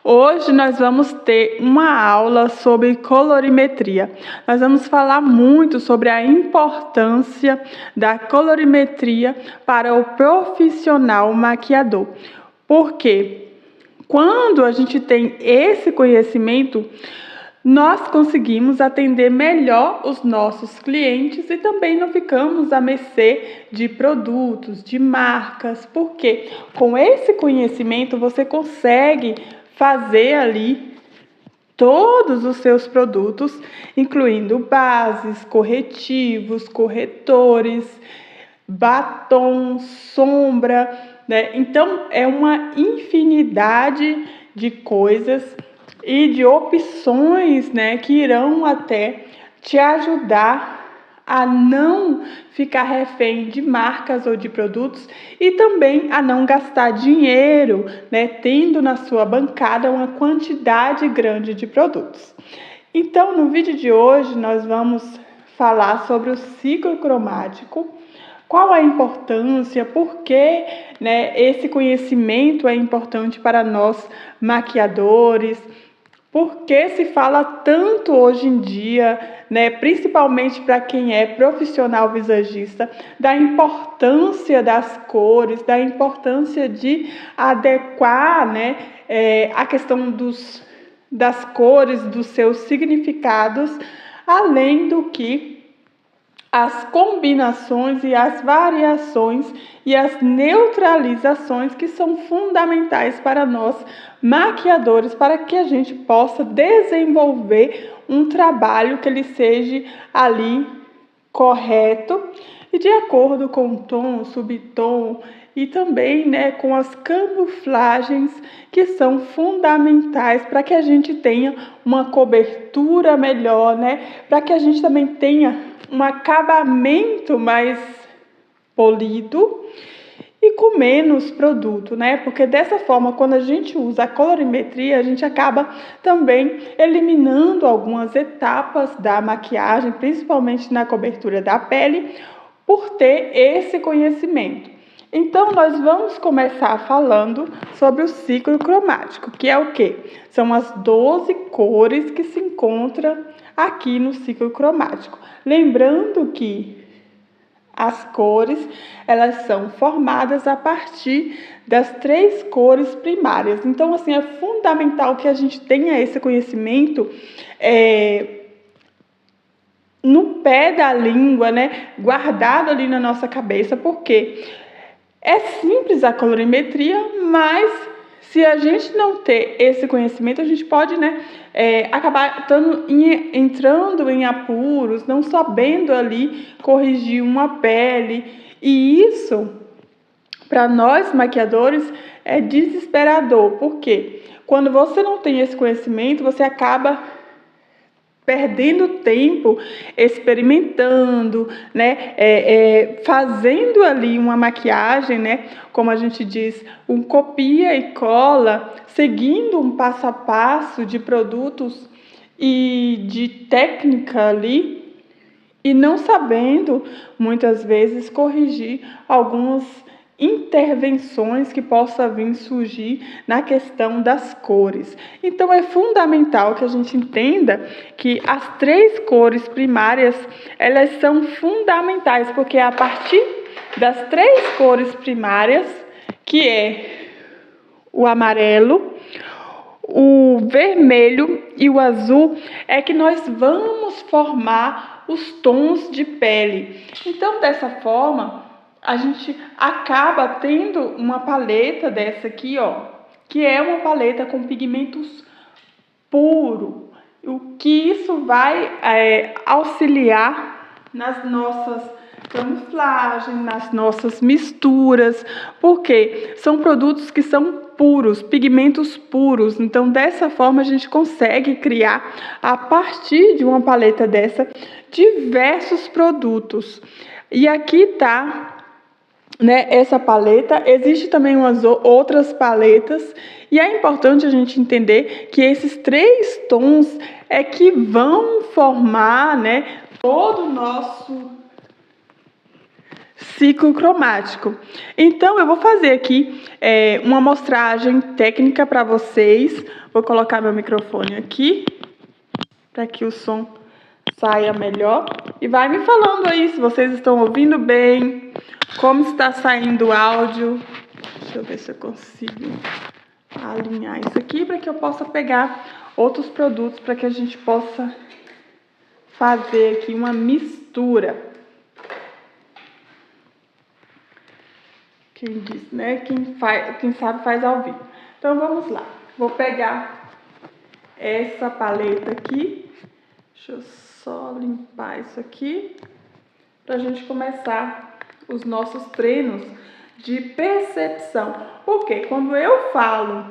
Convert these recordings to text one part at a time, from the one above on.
Hoje nós vamos ter uma aula sobre colorimetria. Nós vamos falar muito sobre a importância da colorimetria para o profissional maquiador. Porque quando a gente tem esse conhecimento, nós conseguimos atender melhor os nossos clientes e também não ficamos à mercê de produtos, de marcas, porque com esse conhecimento você consegue fazer ali todos os seus produtos, incluindo bases, corretivos, corretores, batom, sombra, né? Então é uma infinidade de coisas e de opções, né, que irão até te ajudar a não ficar refém de marcas ou de produtos e também a não gastar dinheiro, né, tendo na sua bancada uma quantidade grande de produtos. Então, no vídeo de hoje, nós vamos falar sobre o ciclo cromático, qual a importância, por que, né, esse conhecimento é importante para nós maquiadores, por que se fala tanto hoje em dia, né, principalmente para quem é profissional visagista, da importância das cores, da importância de adequar, né, a questão das cores, dos seus significados, além do que as combinações e as variações e as neutralizações que são fundamentais para nós maquiadores, para que a gente possa desenvolver um trabalho que ele seja ali correto e de acordo com o tom, subtom e também, né, com as camuflagens que são fundamentais para que a gente tenha uma cobertura melhor, né, para que a gente também tenha um acabamento mais polido e com menos produto, né? Porque dessa forma, quando a gente usa a colorimetria, a gente acaba também eliminando algumas etapas da maquiagem, principalmente na cobertura da pele, por ter esse conhecimento. Então, nós vamos começar falando sobre o ciclo cromático, que é o quê? São as 12 cores que se encontram aqui no ciclo cromático. Lembrando que as cores, elas são formadas a partir das 3 cores primárias. Então, assim, é fundamental que a gente tenha esse conhecimento no pé da língua, né? Guardado ali na nossa cabeça, porque é simples a colorimetria, mas se a gente não ter esse conhecimento, a gente pode, né, acabar entrando em apuros, não sabendo ali corrigir uma pele. E isso, para nós maquiadores, é desesperador, porque quando você não tem esse conhecimento, você acaba perdendo tempo experimentando, né, fazendo ali uma maquiagem, né, como a gente diz, um copia e cola, seguindo um passo a passo de produtos e de técnica ali, e não sabendo, muitas vezes, corrigir algumas intervenções que possa vir surgir na questão das cores. Então é fundamental que a gente entenda que as 3 cores primárias, elas são fundamentais, porque é a partir das 3 cores primárias, que é o amarelo, o vermelho e o azul, é que nós vamos formar os tons de pele. Então, dessa forma, a gente acaba tendo uma paleta dessa aqui, ó, que é uma paleta com pigmentos puros, o que isso vai auxiliar nas nossas camuflagens, nas nossas misturas, porque são produtos que são puros, pigmentos puros. Então, dessa forma, a gente consegue criar, a partir de uma paleta dessa, diversos produtos. E aqui está, né, essa paleta. Existe também umas outras paletas, e é importante a gente entender que esses 3 tons é que vão formar, né, todo o nosso ciclo cromático. Então, eu vou fazer aqui uma amostragem técnica para vocês. Vou colocar meu microfone aqui, para que o som saia melhor. E vai me falando aí se vocês estão ouvindo bem, como está saindo o áudio. Deixa eu ver se eu consigo alinhar isso aqui para que eu possa pegar outros produtos para que a gente possa fazer aqui uma mistura. Quem diz, né? Quem sabe faz ao vivo. Então vamos lá. Vou pegar essa paleta aqui. Deixa eu só limpar isso aqui para a gente começar os nossos treinos de percepção. Porque quando eu falo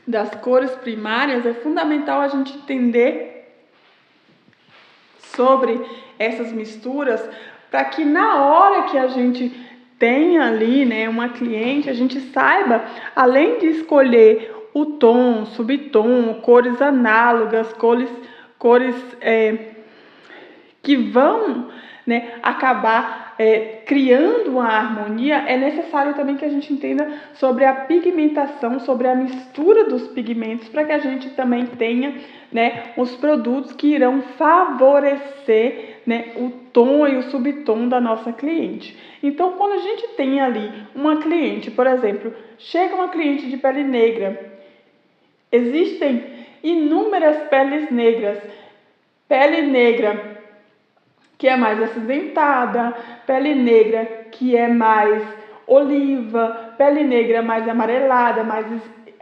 das cores primárias, é fundamental a gente entender sobre essas misturas para que na hora que a gente tenha ali, né, uma cliente, a gente saiba, além de escolher o tom, subtom, cores análogas, cores que vão, né, acabar criando uma harmonia, é necessário também que a gente entenda sobre a pigmentação, sobre a mistura dos pigmentos, para que a gente também tenha, né, os produtos que irão favorecer, né, o tom e o subtom da nossa cliente. Então, quando a gente tem ali uma cliente, por exemplo, chega uma cliente de pele negra, existem inúmeras peles negras. Pele negra que é mais acinzentada, pele negra que é mais oliva, pele negra mais amarelada, mais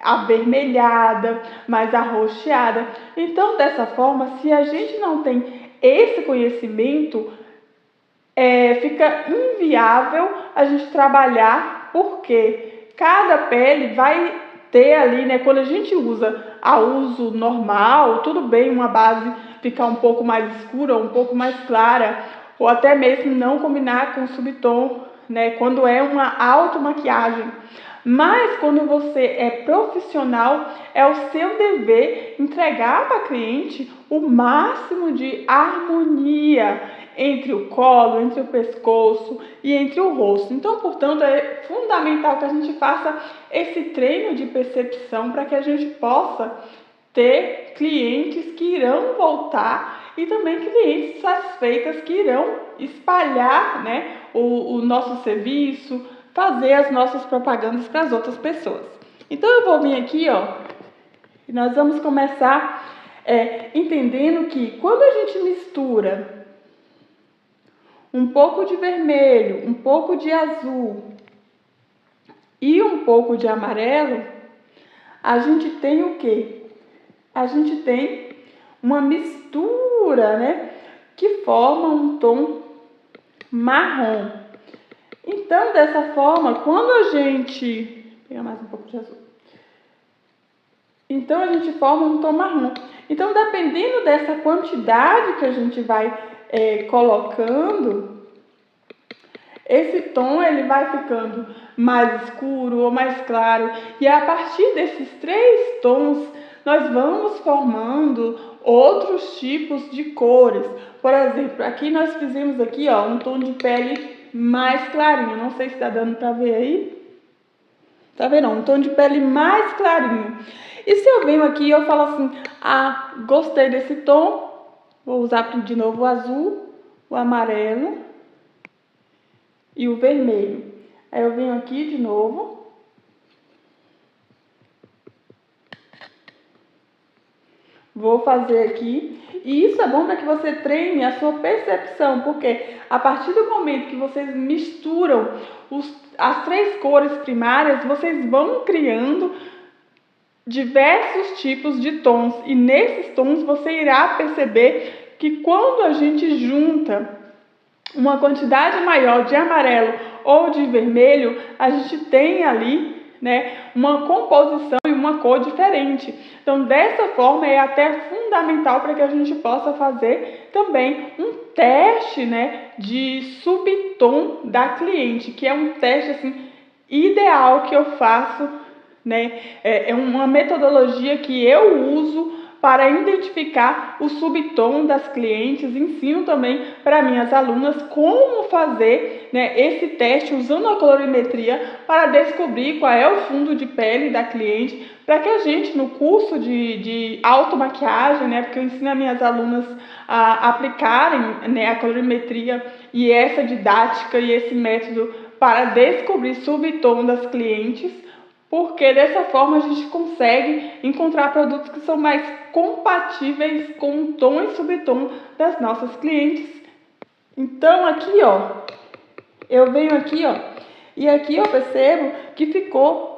avermelhada, mais arroxeada. Então, dessa forma, se a gente não tem esse conhecimento, fica inviável a gente trabalhar, porque cada pele vai ter ali, né? Quando a gente usa a uso normal, tudo bem, uma base ficar um pouco mais escura, um pouco mais clara, ou até mesmo não combinar com o subtom, né? Quando é uma automaquiagem. Mas quando você é profissional, é o seu dever entregar para a cliente o máximo de harmonia entre o colo, entre o pescoço e entre o rosto. Então, portanto, é fundamental que a gente faça esse treino de percepção para que a gente possa ter clientes que irão voltar e também clientes satisfeitas que irão espalhar, né, o nosso serviço, fazer as nossas propagandas para as outras pessoas. Então, eu vou vir aqui, ó, e nós vamos começar entendendo que quando a gente mistura um pouco de vermelho, um pouco de azul e um pouco de amarelo, a gente tem o quê? A gente tem uma mistura, né, que forma um tom marrom. Então, dessa forma, quando a gente... Vou pegar mais um pouco de azul. Então, a gente forma um tom marrom. Então, dependendo dessa quantidade que a gente vai colocando, esse tom ele vai ficando mais escuro ou mais claro. E a partir desses 3 tons, nós vamos formando outros tipos de cores. Por exemplo, aqui nós fizemos aqui, ó, um tom de pele mais clarinho. Não sei se está dando para ver aí. Tá vendo? Um tom de pele mais clarinho. E se eu venho aqui e eu falo assim, ah, gostei desse tom, vou usar de novo o azul, o amarelo e o vermelho. Aí eu venho aqui de novo. Vou fazer aqui. E isso é bom para que você treine a sua percepção, porque a partir do momento que vocês misturam as 3 cores primárias, vocês vão criando diversos tipos de tons. E nesses tons você irá perceber que quando a gente junta uma quantidade maior de amarelo ou de vermelho, a gente tem ali, né, uma composição e uma cor diferente. Então, dessa forma, é até fundamental para que a gente possa fazer também um teste, né, de subtom da cliente, que é um teste assim, ideal que eu faço, né, é uma metodologia que eu uso para identificar o subtom das clientes. Ensino também para minhas alunas como fazer, né, esse teste usando a colorimetria para descobrir qual é o fundo de pele da cliente, para que a gente, no curso de automaquiagem, né, porque eu ensino as minhas alunas a aplicarem, né, a colorimetria e essa didática e esse método para descobrir subtom das clientes, porque dessa forma a gente consegue encontrar produtos que são mais compatíveis com o tom e subtom das nossas clientes. Então aqui, ó, eu venho aqui, ó, e aqui eu percebo que ficou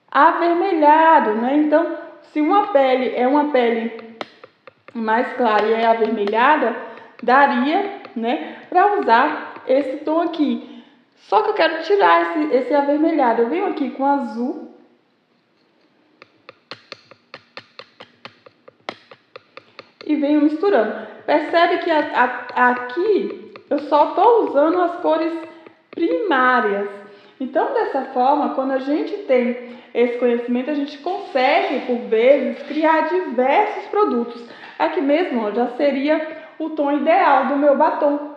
avermelhado, né? Então, se uma pele é uma pele mais clara e é avermelhada, daria, né, para usar esse tom aqui. Só que eu quero tirar esse avermelhado. Eu venho aqui com azul e venho misturando. Percebe que aqui eu só estou usando as cores primárias. Então, dessa forma, quando a gente tem esse conhecimento, a gente consegue, por vezes, criar diversos produtos. Aqui mesmo, ó, já seria o tom ideal do meu batom.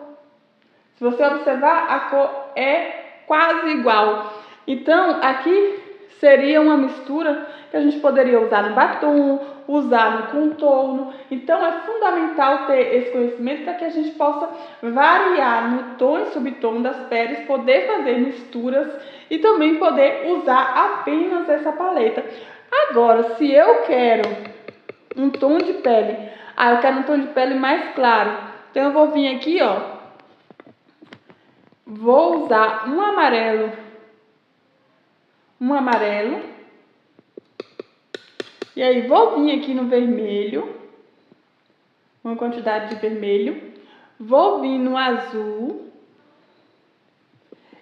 Se você observar, a cor é quase igual. Então, aqui seria uma mistura que a gente poderia usar no batom, usar no contorno. Então, é fundamental ter esse conhecimento para que a gente possa variar no tom e subtom das peles, poder fazer misturas e também poder usar apenas essa paleta. Agora, se eu quero um tom de pele, eu quero um tom de pele mais claro, então eu vou vir aqui, ó, vou usar um amarelo, e aí vou vir aqui no vermelho, uma quantidade de vermelho, vou vir no azul,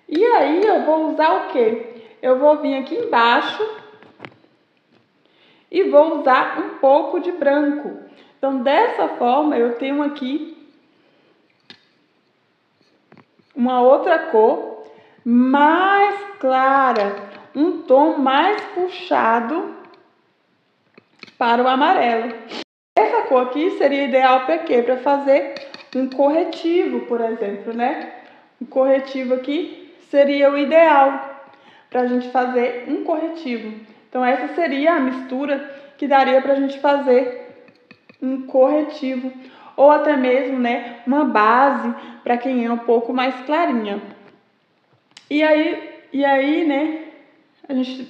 e aí eu vou usar o quê? Eu vou vir aqui embaixo e vou usar um pouco de branco. Então, dessa forma, eu tenho aqui uma outra cor mais clara, um tom mais puxado para o amarelo. Essa cor aqui seria ideal para quê? Para fazer um corretivo, por exemplo, né? Um corretivo aqui seria o ideal para a gente fazer um corretivo. Então, essa seria a mistura que daria para a gente fazer um corretivo. Ou até mesmo, né, uma base para quem é um pouco mais clarinha. E aí, né,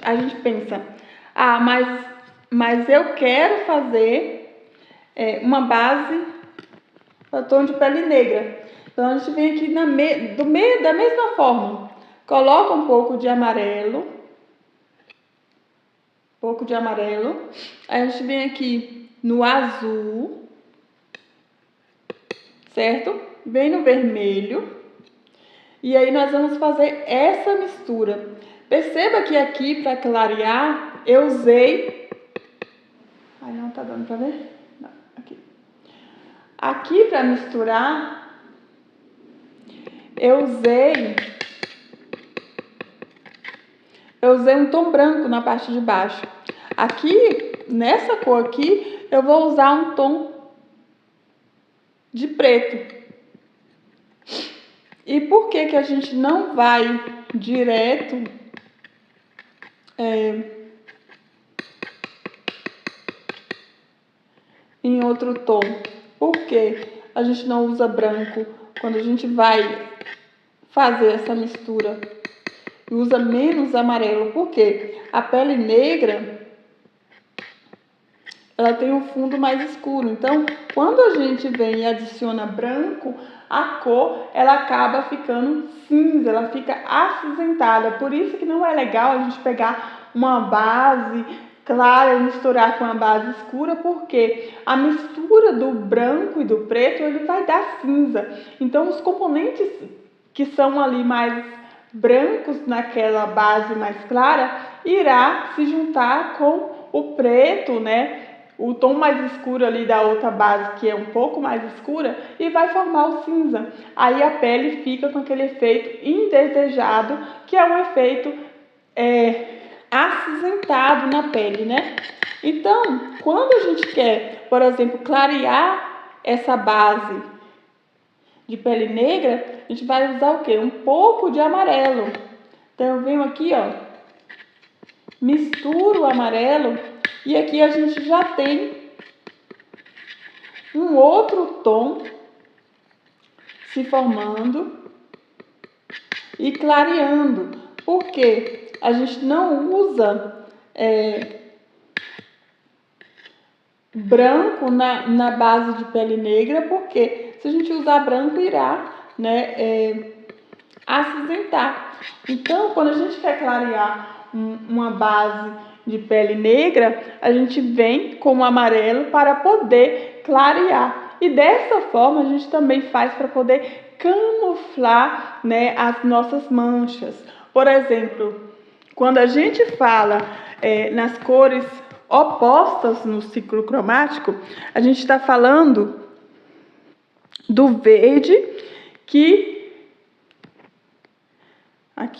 a gente pensa, mas eu quero fazer uma base para tom de pele negra. Então, a gente vem aqui da mesma forma, coloca um pouco de amarelo, aí a gente vem aqui no azul, certo? Vem no vermelho, e aí nós vamos fazer essa mistura. Perceba que aqui, para clarear, eu usei... Ai, não tá dando pra ver? Não, aqui. Aqui, para misturar, eu usei um tom branco na parte de baixo. Aqui, nessa cor aqui, eu vou usar um tom de preto. E por que que a gente não vai direto em outro tom? Por que a gente não usa branco quando a gente vai fazer essa mistura? E usa menos amarelo, porque a pele negra, ela tem um fundo mais escuro. Então, quando a gente vem e adiciona branco, a cor, ela acaba ficando cinza, ela fica acinzentada. Por isso que não é legal a gente pegar uma base clara e misturar com a base escura, porque a mistura do branco e do preto, ele vai dar cinza. Então, os componentes que são ali mais brancos naquela base mais clara, irá se juntar com o preto, né? O tom mais escuro ali da outra base, que é um pouco mais escura, e vai formar o cinza. Aí a pele fica com aquele efeito indesejado, que é um efeito acinzentado na pele, né? Então, quando a gente quer, por exemplo, clarear essa base de pele negra, a gente vai usar o quê? Um pouco de amarelo. Então, eu venho aqui, ó, misturo o amarelo e aqui a gente já tem um outro tom se formando e clareando. Por quê? A gente não usa branco na base de pele negra, porque se a gente usar branco irá, acinzentar. Então, quando a gente quer clarear uma base de pele negra, a gente vem com o amarelo para poder clarear. E dessa forma a gente também faz para poder camuflar, as nossas manchas. Por exemplo, quando a gente fala nas cores opostas no ciclo cromático, a gente está falando do verde, aqui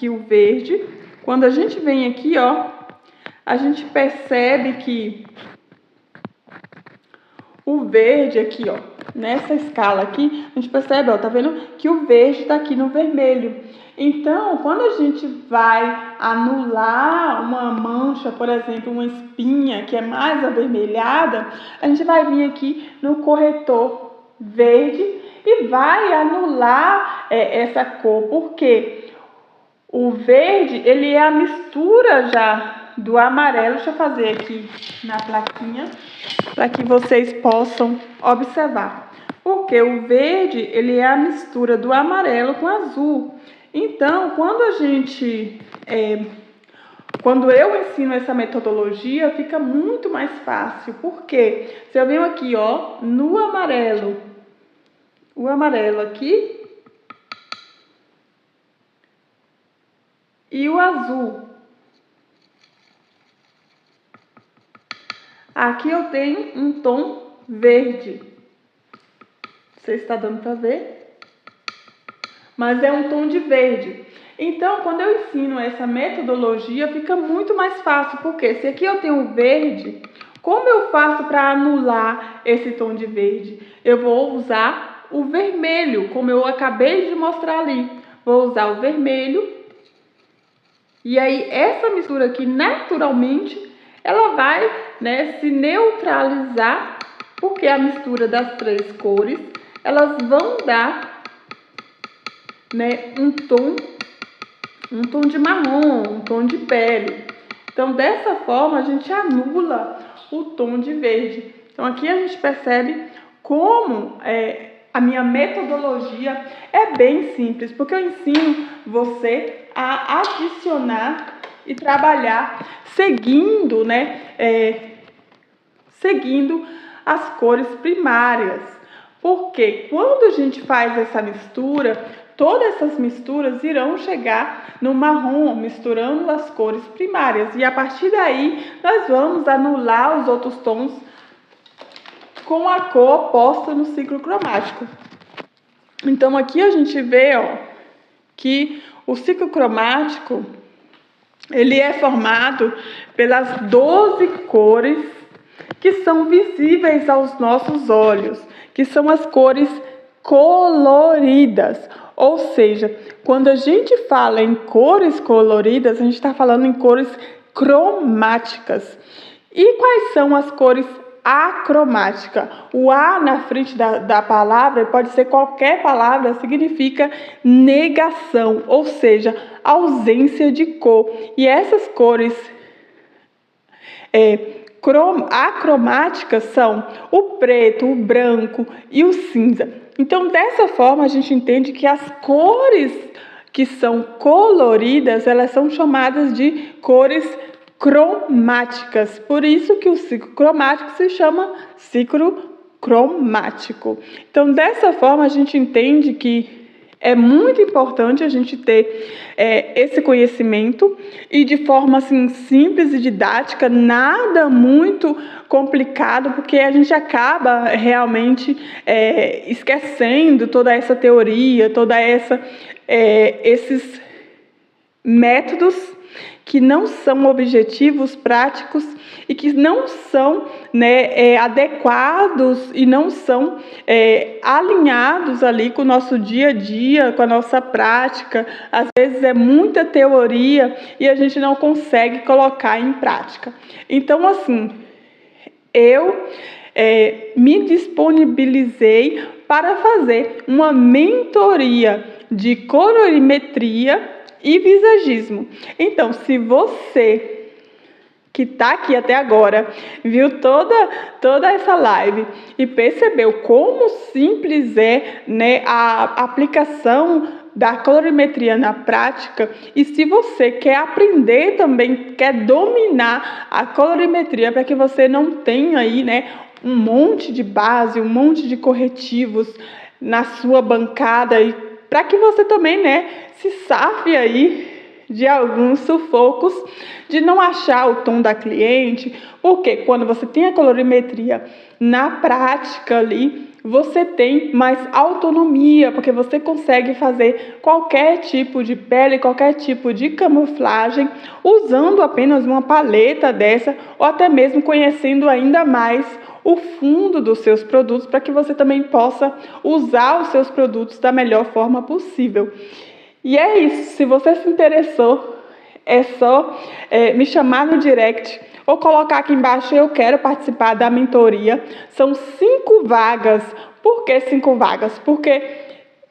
o verde, quando a gente vem aqui, ó, a gente percebe que o verde aqui, ó, nessa escala aqui, a gente percebe, ó, tá vendo que o verde tá aqui no vermelho. Então, quando a gente vai anular uma mancha, por exemplo, uma espinha que é mais avermelhada, a gente vai vir aqui no corretor verde e vai anular essa cor, porque o verde, ele é a mistura já do amarelo. Deixa eu fazer aqui na plaquinha para que vocês possam observar. Porque o verde, ele é a mistura do amarelo com azul. Então, quando eu ensino essa metodologia, fica muito mais fácil. Porque se eu venho aqui, ó, no amarelo, o amarelo aqui e o azul, aqui eu tenho um tom verde. Você está dando para ver? Mas é um tom de verde. Então, quando eu ensino essa metodologia, fica muito mais fácil. Porque se aqui eu tenho o verde, como eu faço para anular esse tom de verde? Eu vou usar o vermelho, como eu acabei de mostrar ali. Vou usar o vermelho. E aí, essa mistura aqui, naturalmente, ela vai, se neutralizar, porque a mistura das três cores, elas vão dar, um tom de marrom, um tom de pele. Então, dessa forma, a gente anula o tom de verde. Então, aqui a gente percebe como a minha metodologia é bem simples, porque eu ensino você a adicionar e trabalhar seguindo, seguindo as cores primárias. Porque quando a gente faz essa mistura, todas essas misturas irão chegar no marrom, misturando as cores primárias. E a partir daí, nós vamos anular os outros tons com a cor posta no ciclo cromático. Então, aqui a gente vê, ó, que o ciclo cromático, ele é formado pelas 12 cores que são visíveis aos nossos olhos, que são as cores coloridas. Ou seja, quando a gente fala em cores coloridas, a gente está falando em cores cromáticas. E quais são as cores acromáticas? O A na frente da palavra, pode ser qualquer palavra, significa negação, ou seja, ausência de cor. E essas cores acromáticas são o preto, o branco e o cinza. Então, dessa forma, a gente entende que as cores que são coloridas, elas são chamadas de cores cromáticas. Por isso que o ciclo cromático se chama ciclo cromático. Então, dessa forma, a gente entende que é muito importante a gente ter esse conhecimento e de forma assim, simples e didática, nada muito complicado, porque a gente acaba realmente esquecendo toda essa teoria, esses métodos que não são objetivos práticos e que não são, né, adequados e não são alinhados ali com o nosso dia a dia, com a nossa prática. Às vezes é muita teoria e a gente não consegue colocar em prática. Então, assim, eu me disponibilizei para fazer uma mentoria de colorimetria e visagismo. Então, se você que está aqui até agora, viu toda essa live e percebeu como simples é, né, a aplicação da colorimetria na prática, e se você quer aprender também, quer dominar a colorimetria para que você não tenha aí, né, um monte de base, um monte de corretivos na sua bancada, e para que você também, né, se safe aí de alguns sufocos de não achar o tom da cliente, porque quando você tem a colorimetria na prática ali, você tem mais autonomia, porque você consegue fazer qualquer tipo de pele, qualquer tipo de camuflagem, usando apenas uma paleta dessa, ou até mesmo conhecendo ainda mais o fundo dos seus produtos, para que você também possa usar os seus produtos da melhor forma possível. E é isso, se você se interessou, é só me chamar no direct ou colocar aqui embaixo: eu quero participar da mentoria. São 5 vagas. Por que 5 vagas? Porque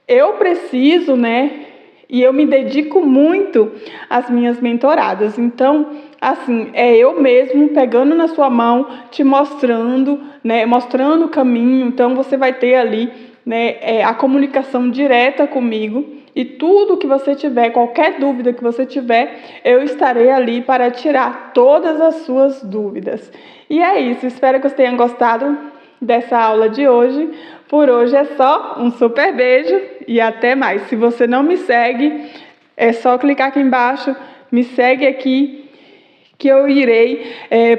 eu preciso, né, e eu me dedico muito às minhas mentoradas. Então, assim, é eu mesmo pegando na sua mão, te mostrando, né, mostrando o caminho. Então, você vai ter ali, né, a comunicação direta comigo. E tudo que você tiver, qualquer dúvida que você tiver, eu estarei ali para tirar todas as suas dúvidas. E é isso, espero que você tenha gostado dessa aula de hoje. Por hoje é só, um super beijo e até mais. Se você não me segue, é só clicar aqui embaixo, me segue aqui, que eu irei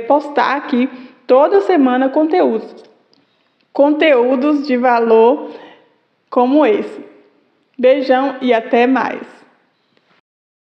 postar aqui toda semana conteúdos de valor como esse. Beijão e até mais.